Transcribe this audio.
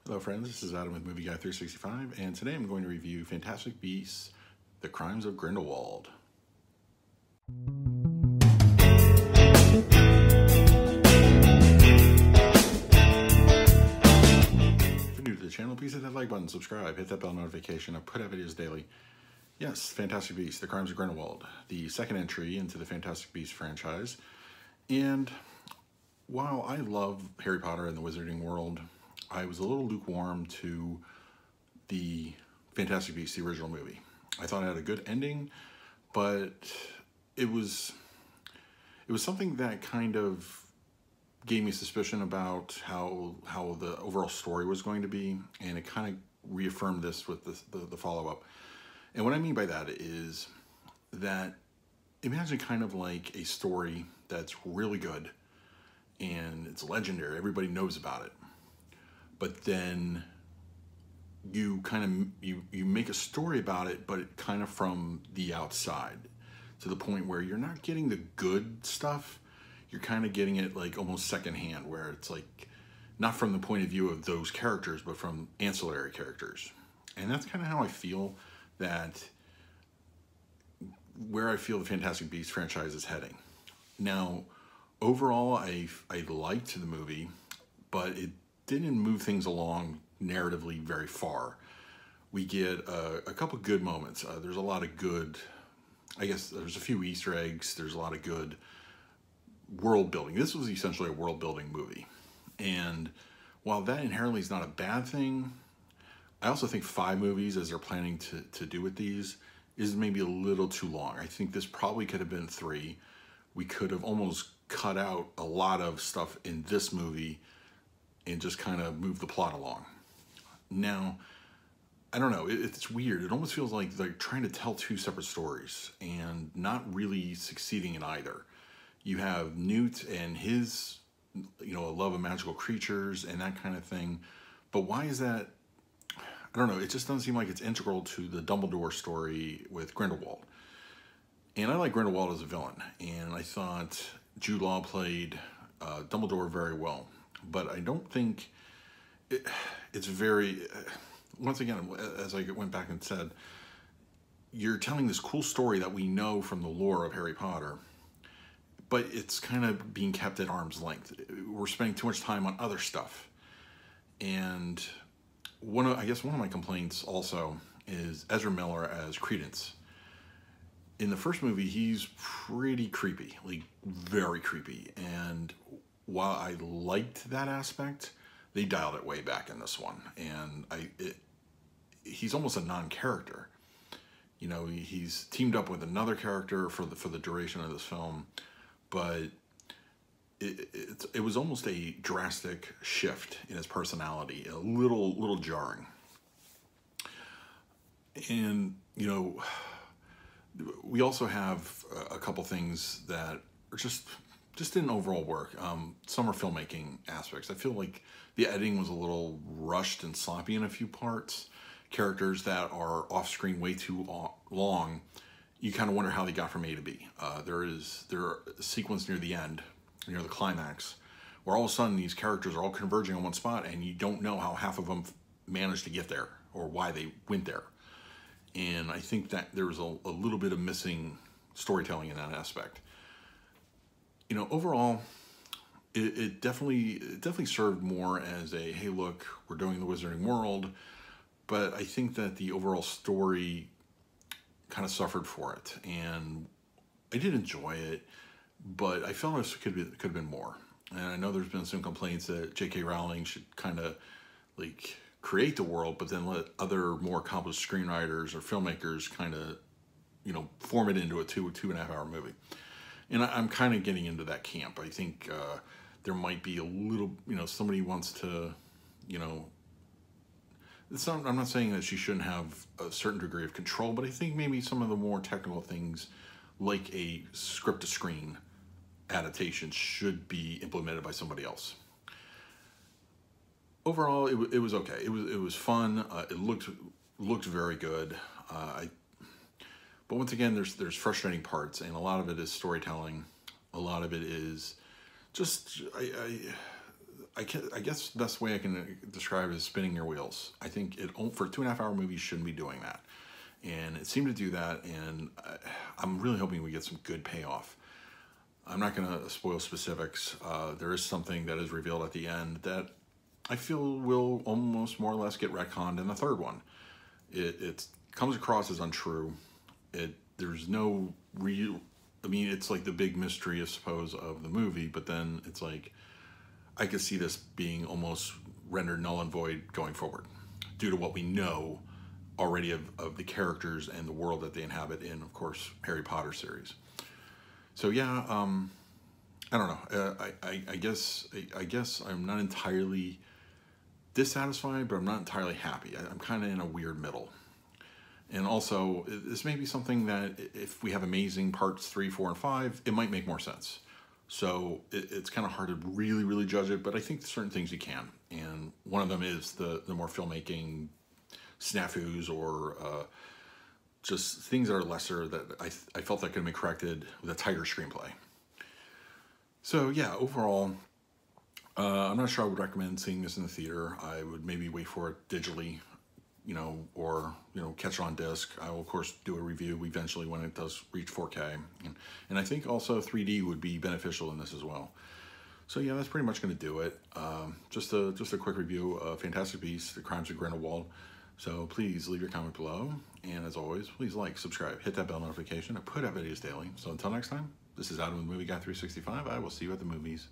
Hello friends, this is Adam with Movie Guy 365, and today I'm going to review Fantastic Beasts: The Crimes of Grindelwald. If you're new to the channel, please hit that like button, subscribe, hit that bell notification. I put out videos daily. Yes, Fantastic Beasts: The Crimes of Grindelwald, the second entry into the Fantastic Beasts franchise. And while I love Harry Potter and the Wizarding World, I was a little lukewarm to the Fantastic Beasts, the original movie. I thought it had a good ending, but it was something that kind of gave me suspicion about how the overall story was going to be, and it kind of reaffirmed this with the follow-up. And what I mean by that is that imagine kind of like a story that's really good and it's legendary, everybody knows about it. But then you make a story about it, but kind of from the outside, to the point where you're not getting the good stuff. You're kind of getting it like almost secondhand, where it's like not from the point of view of those characters, but from ancillary characters. And that's kind of how I feel where I feel the Fantastic Beasts franchise is heading. Now, overall, I liked the movie, but it didn't move things along narratively very far. We get a couple good moments. There's a lot of good, I guess there's a few Easter eggs. There's a lot of good world building. This was essentially a world building movie. And while that inherently is not a bad thing, I also think 5 movies, as they're planning to do with these, is maybe a little too long. I think this probably could have been 3. We could have almost cut out a lot of stuff in this movie and just kind of move the plot along. Now, I don't know, it's weird. It almost feels like they're trying to tell 2 separate stories and not really succeeding in either. You have Newt and his, love of magical creatures and that kind of thing. But why is that? I don't know, it just doesn't seem like it's integral to the Dumbledore story with Grindelwald. And I like Grindelwald as a villain, and I thought Jude Law played Dumbledore very well. But I don't think it's very, once again, as I went back and said, you're telling this cool story that we know from the lore of Harry Potter, but it's kind of being kept at arm's length. We're spending too much time on other stuff. And I guess one of my complaints also is Ezra Miller as Credence. In the first movie, he's pretty creepy, like very creepy. And while I liked that aspect, they dialed it way back in this one. And he's almost a non-character. He's teamed up with another character for the duration of this film, but it was almost a drastic shift in his personality, a little jarring. And we also have a couple things that are just didn't overall work. Some are filmmaking aspects. I feel like the editing was a little rushed and sloppy in a few parts. Characters that are off screen way too long, you kind of wonder how they got from A to B. There are a sequence near the end, near the climax, where all of a sudden these characters are all converging on one spot, and you don't know how half of them managed to get there or why they went there. And I think that there was a little bit of missing storytelling in that aspect. Overall, it definitely served more as a, hey, look, we're doing the Wizarding World, but I think that the overall story kind of suffered for it. And I did enjoy it, but I felt it could have been more. And I know there's been some complaints that J.K. Rowling should kind of like create the world, but then let other more accomplished screenwriters or filmmakers kind of, form it into a 2.5 hour movie. And I'm kind of getting into that camp. I think there might be a little, somebody wants to, I'm not saying that she shouldn't have a certain degree of control, but I think maybe some of the more technical things, like a script-to-screen adaptation, should be implemented by somebody else. Overall, it was okay. It was fun. It looked very good. But once again, there's frustrating parts, and a lot of it is storytelling. A lot of it is just I guess the best way I can describe it is spinning your wheels. I think for a 2.5-hour movie, you shouldn't be doing that. And it seemed to do that, and I'm really hoping we get some good payoff. I'm not going to spoil specifics. There is something that is revealed at the end that I feel will almost more or less get retconned in the third one. It comes across as untrue. There's no real... I mean, it's like the big mystery, I suppose, of the movie, but then it's like, I could see this being almost rendered null and void going forward due to what we know already of the characters and the world that they inhabit in, of course, Harry Potter series. So yeah, I don't know. I guess I'm not entirely dissatisfied, but I'm not entirely happy. I'm kind of in a weird middle. And also, this may be something that if we have amazing parts 3, 4, and 5, it might make more sense. So it's kind of hard to really, really judge it, but I think certain things you can. And one of them is the more filmmaking snafus or just things that are lesser that I felt that could have been corrected with a tighter screenplay. So yeah, overall, I'm not sure I would recommend seeing this in the theater. I would maybe wait for it digitally, or catch it on disc. I will of course do a review eventually when it does reach 4K, and I think also 3D would be beneficial in this as well. So yeah, that's pretty much going to do it. Just a quick review of Fantastic Beasts: The Crimes of Grindelwald. So please leave your comment below, and as always, please like, subscribe, hit that bell notification. I put out videos daily. So until next time, this is Adam with Movie Guy 365. I will see you at the movies.